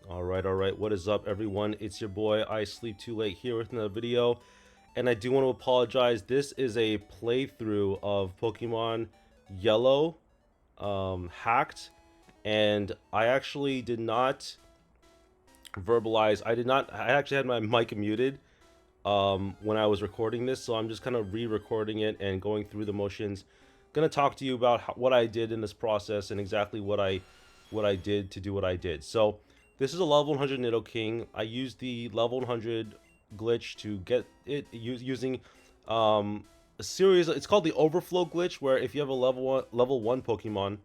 Alright, what is up everyone? It's your boy I Sleep Too Late here with another video, and I do want to apologize. This is a playthrough of Pokemon Yellow hacked, and I actually did not verbalize. I actually had my mic muted when I was recording this, so I'm just kind of re-recording it and going through the motions. Gonna talk to you about what I did in this process and exactly what I did to do what I did. So this is a level 100 Nidoking. I used the level 100 glitch to get it using a series. It's called the overflow glitch, where if you have a level 1 Pokemon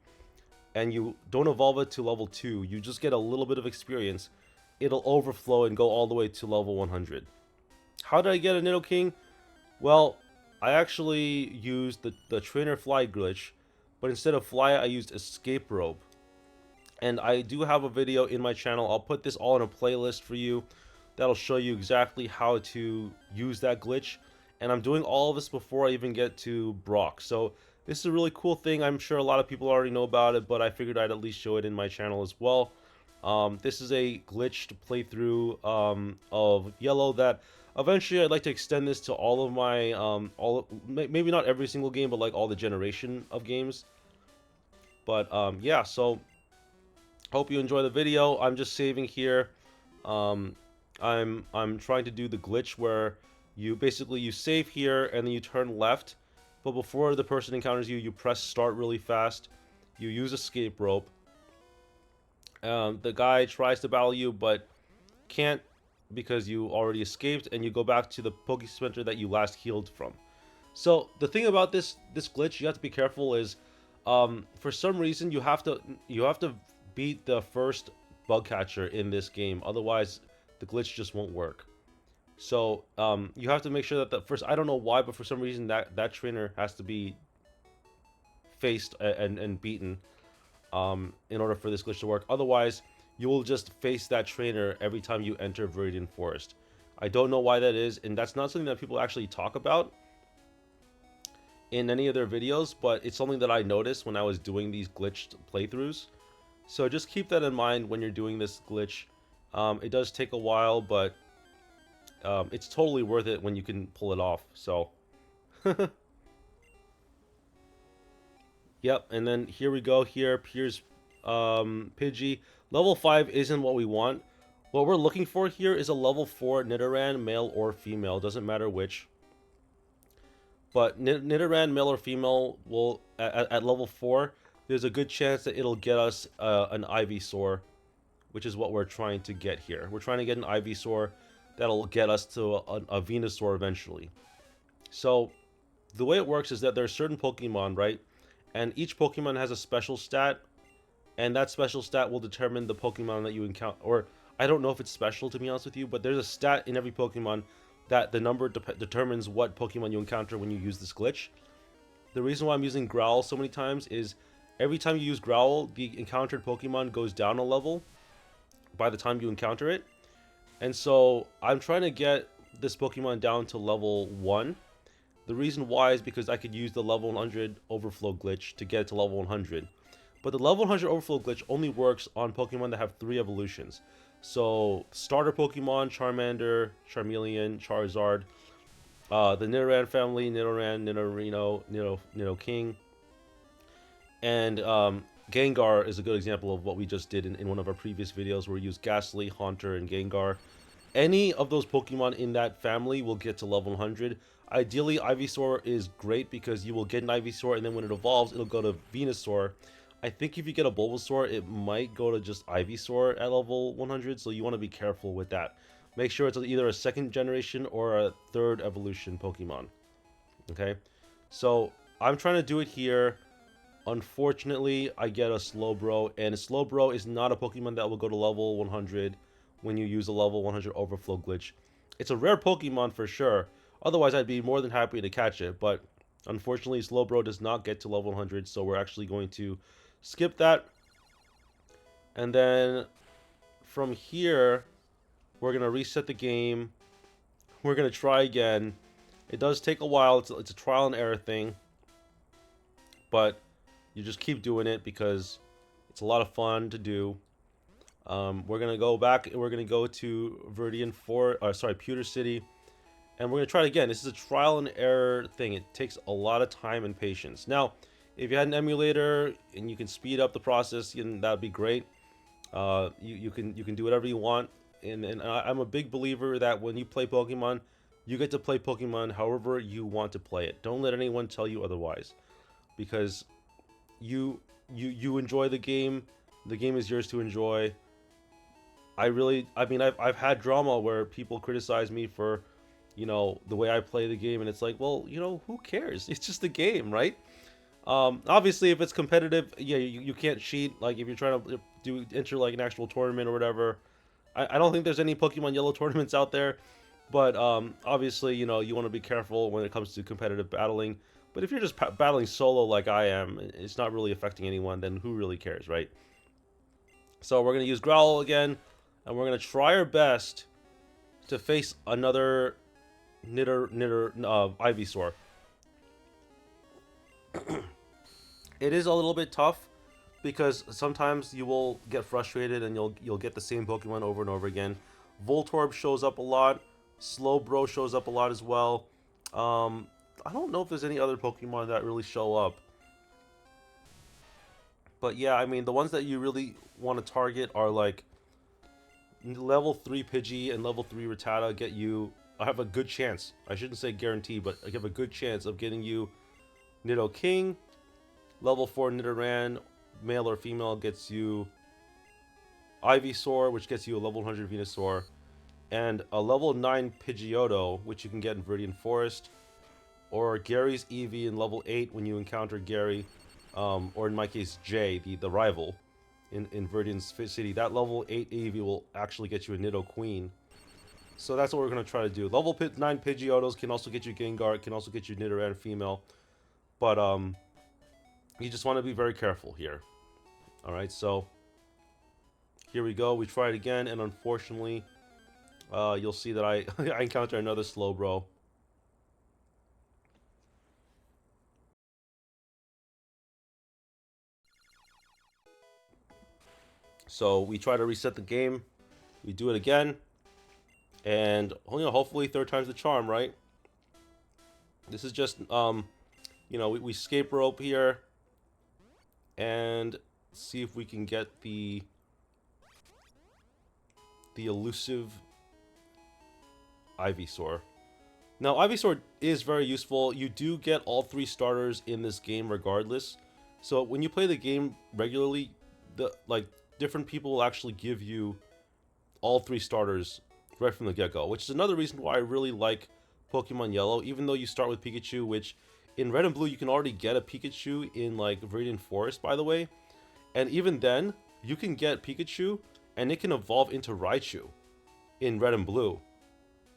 and you don't evolve it to level 2, you just get a little bit of experience. It'll overflow and go all the way to level 100. How did I get a Nidoking? Well, I actually used the trainer fly glitch, but instead of fly, I used escape rope. And I do have a video in my channel. I'll put this all in a playlist for you that'll show you exactly how to use that glitch. And I'm doing all of this before I even get to Brock. So this is a really cool thing. I'm sure a lot of people already know about it, but I figured I'd at least show it in my channel as well. This is a glitched playthrough of Yellow that eventually I'd like to extend this to all of my maybe not every single game, but like all the generation of games. But yeah, so hope you enjoy the video. I'm just saving here. Um, I'm trying to do the glitch where you save here and then you turn left, but before the person encounters you, you press start really fast. You use escape rope. The guy tries to battle you, but can't because you already escaped, and you go back to the Poke Center that you last healed from. So the thing about this glitch you have to be careful is, for some reason you have to beat the first bug catcher in this game, otherwise the glitch just won't work. So you have to make sure that the first, I don't know why, but for some reason that trainer has to be faced and beaten in order for this glitch to work. Otherwise, you will just face that trainer every time you enter Viridian Forest. I don't know why that is, and that's not something that people actually talk about in any of their videos, but it's something that I noticed when I was doing these glitched playthroughs. So just keep that in mind when you're doing this glitch. It does take a while, but it's totally worth it when you can pull it off. So, yep, and then here we go. Here appears Pidgey. Level 5 isn't what we want. What we're looking for here is a level 4 Nidoran, male or female, doesn't matter which. But Nidoran, male or female, will at level 4, there's a good chance that it'll get us an Ivysaur, which is what we're trying to get here. We're trying to get an Ivysaur that'll get us to a Venusaur eventually. So the way it works is that there are certain Pokemon, right? And each Pokemon has a special stat, and that special stat will determine the Pokemon that you encounter. Or I don't know if it's special, to be honest with you, but there's a stat in every Pokemon that the number determines what Pokemon you encounter when you use this glitch. The reason why I'm using Growl so many times is every time you use Growl, the encountered Pokemon goes down a level by the time you encounter it. And so I'm trying to get this Pokemon down to level 1. The reason why is because I could use the level 100 overflow glitch to get it to level 100. But the level 100 overflow glitch only works on Pokemon that have 3 evolutions. So starter Pokemon, Charmander, Charmeleon, Charizard, the Nidoran family, Nidoran, Nidorino, Nidoking, and Gengar is a good example of what we just did in one of our previous videos where we used Ghastly, Haunter, and Gengar. Any of those Pokemon in that family will get to level 100. Ideally, Ivysaur is great because you will get an Ivysaur, and then when it evolves, it'll go to Venusaur. I think if you get a Bulbasaur, it might go to just Ivysaur at level 100, so you want to be careful with that. Make sure it's either a second generation or a third evolution Pokemon. Okay? So, I'm trying to do it here. Unfortunately, I get a Slowbro, and a Slowbro is not a Pokemon that will go to level 100 when you use a level 100 overflow glitch. It's a rare Pokemon for sure, otherwise I'd be more than happy to catch it, but unfortunately Slowbro does not get to level 100, so we're actually going to skip that. And then from here, we're going to reset the game. We're going to try again. It does take a while, it's a trial and error thing, but you just keep doing it because it's a lot of fun to do. We're gonna go back and we're gonna go to Pewter City, and we're gonna try it again. This is a trial and error thing. It takes a lot of time and patience. Now, if you had an emulator and you can speed up the process, that'd be great. You can do whatever you want, and I'm a big believer that when you play Pokemon, you get to play Pokemon however you want to play it. Don't let anyone tell you otherwise, because you enjoy the game. The game is yours to enjoy. I mean, I've had drama where people criticize me for, the way I play the game, and it's like, well, who cares? It's just a game, right? Obviously, if it's competitive, yeah, you can't cheat. Like if you're trying to enter like an actual tournament or whatever. I don't think there's any Pokemon Yellow tournaments out there, but obviously, you want to be careful when it comes to competitive battling. But if you're just battling solo like I am, it's not really affecting anyone. Then who really cares, right? So we're gonna use Growl again, and we're gonna try our best to face another Ivysaur. It is a little bit tough because sometimes you will get frustrated and you'll get the same Pokemon over and over again. Voltorb shows up a lot. Slowbro shows up a lot as well. I don't know if there's any other Pokemon that really show up. But yeah, I mean, the ones that you really want to target are like level 3 Pidgey and level 3 Rattata get you... I have a good chance. I shouldn't say guarantee, but I have a good chance of getting you Nidoking. Level 4 Nidoran, male or female, gets you Ivysaur, which gets you a level 100 Venusaur, and a level 9 Pidgeotto, which you can get in Viridian Forest, or Gary's Eevee in level 8 when you encounter Gary, or in my case, Jay, the rival, in Viridian City. That level 8 Eevee will actually get you a Nidoqueen. So that's what we're going to try to do. Level 9 Pidgeottos can also get you Gengar, can also get you Nidoran female, but you just want to be very careful here. Alright, so here we go. We try it again, and unfortunately, you'll see that I encounter another Slowbro. So we try to reset the game. We do it again, and hopefully third time's the charm, right? This is just we escape rope here, and see if we can get the elusive Ivysaur. Now, Ivysaur is very useful. You do get all 3 starters in this game regardless. So when you play the game regularly, different people will actually give you all 3 starters right from the get-go, which is another reason why I really like Pokemon Yellow, even though you start with Pikachu, which in Red and Blue you can already get a Pikachu in like Viridian Forest, by the way. And even then, you can get Pikachu and it can evolve into Raichu in Red and Blue.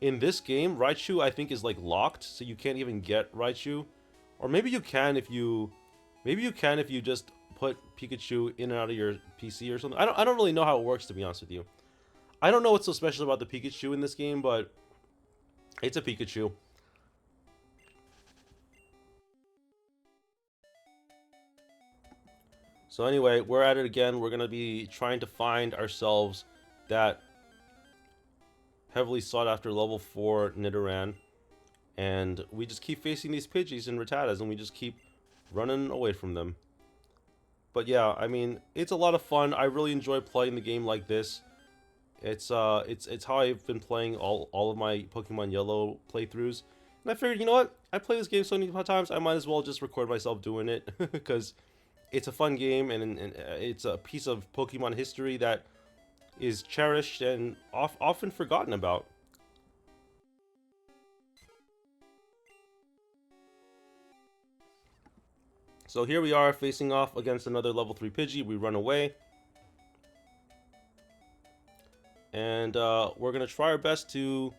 In this game, Raichu I think is like locked, so you can't even get Raichu. Or maybe you can if you just put Pikachu in and out of your PC or something. I don't really know how it works, to be honest with you. I don't know what's so special about the Pikachu in this game, but it's a Pikachu. So anyway, we're at it again. We're going to be trying to find ourselves that heavily sought after level 4 Nidoran. And we just keep facing these Pidgeys and Rattatas, and we just keep running away from them. But yeah, I mean, it's a lot of fun. I really enjoy playing the game like this. It's how I've been playing all of my Pokemon Yellow playthroughs. And I figured, you know what? I play this game so many times, I might as well just record myself doing it. Because it's a fun game, and it's a piece of Pokemon history that is cherished and often forgotten about. So here we are facing off against another level 3 Pidgey. We run away. And we're going to try our best to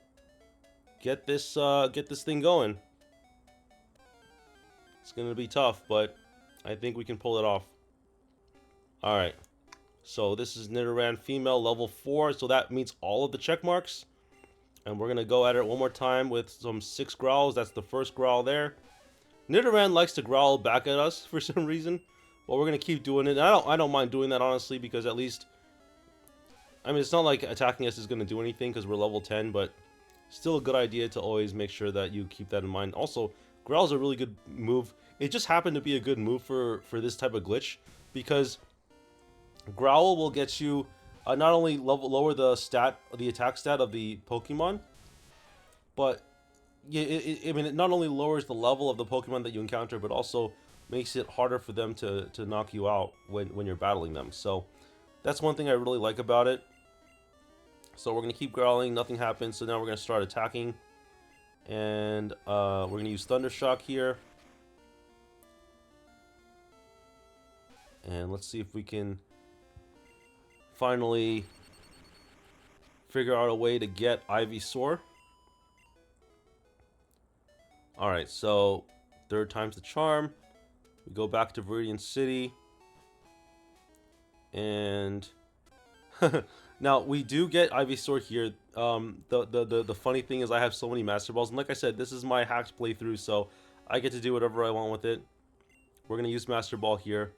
get this thing going. It's going to be tough, but I think we can pull it off. Alright. So this is Nidoran female level 4, so that meets all of the check marks. And we're going to go at it one more time with some 6 growls. That's the first growl there. Nidoran likes to growl back at us for some reason, but we're going to keep doing it. And I don't mind doing that, honestly, because at least I mean, it's not like attacking us is going to do anything because we're level 10, but still a good idea to always make sure that you keep that in mind. Also, Growl is a really good move. It just happened to be a good move for this type of glitch because Growl will get you not only lower the attack stat of the Pokemon, but yeah, I mean, it not only lowers the level of the Pokemon that you encounter, but also makes it harder for them to knock you out when you're battling them. So that's one thing I really like about it. So we're going to keep growling, nothing happens, so now we're going to start attacking. And we're going to use Thunder Shock here. And let's see if we can finally figure out a way to get Ivysaur. Alright, so third time's the charm. We go back to Viridian City. And now we do get Ivysaur here. The funny thing is I have so many Master Balls, and like I said, this is my hacked playthrough, so I get to do whatever I want with it. We're gonna use Master Ball here,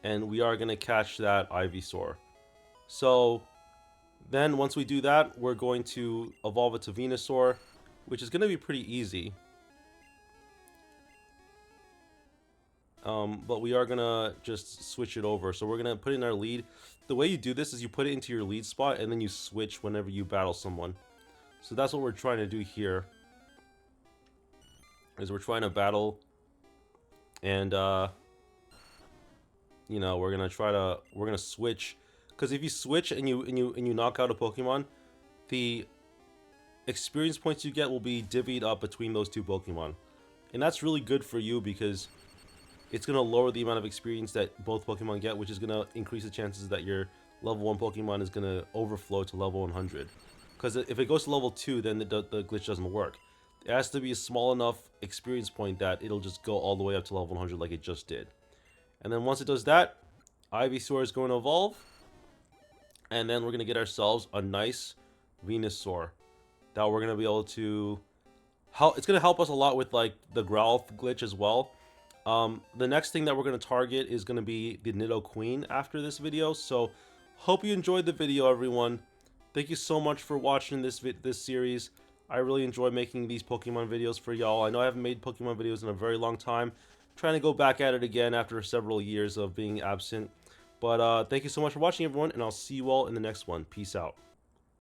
and we are gonna catch that Ivysaur. So then once we do that, we're going to evolve it to Venusaur, which is gonna be pretty easy. But we are gonna just switch it over. So we're gonna put in our lead. The way you do this is you put it into your lead spot and then you switch whenever you battle someone. So that's what we're trying to do here. Is we're trying to battle, and you know, we're gonna switch, because if you switch and you knock out a Pokemon, the experience points you get will be divvied up between those two Pokemon, and that's really good for you because it's going to lower the amount of experience that both Pokemon get, which is going to increase the chances that your level 1 Pokemon is going to overflow to level 100. Because if it goes to level 2, then the glitch doesn't work. It has to be a small enough experience point that it'll just go all the way up to level 100 like it just did. And then once it does that, Ivysaur is going to evolve. And then we're going to get ourselves a nice Venusaur that we're going to be able to... It's going to help us a lot with like the Growl glitch as well. The next thing that we're going to target is going to be the Nidoqueen after this video. So hope you enjoyed the video, everyone. Thank you so much for watching this series. I really enjoy making these Pokemon videos for y'all. I know I haven't made Pokemon videos in a very long time. Trying to go back at it again after several years of being absent. But thank you so much for watching, everyone, and I'll see you all in the next one. Peace out.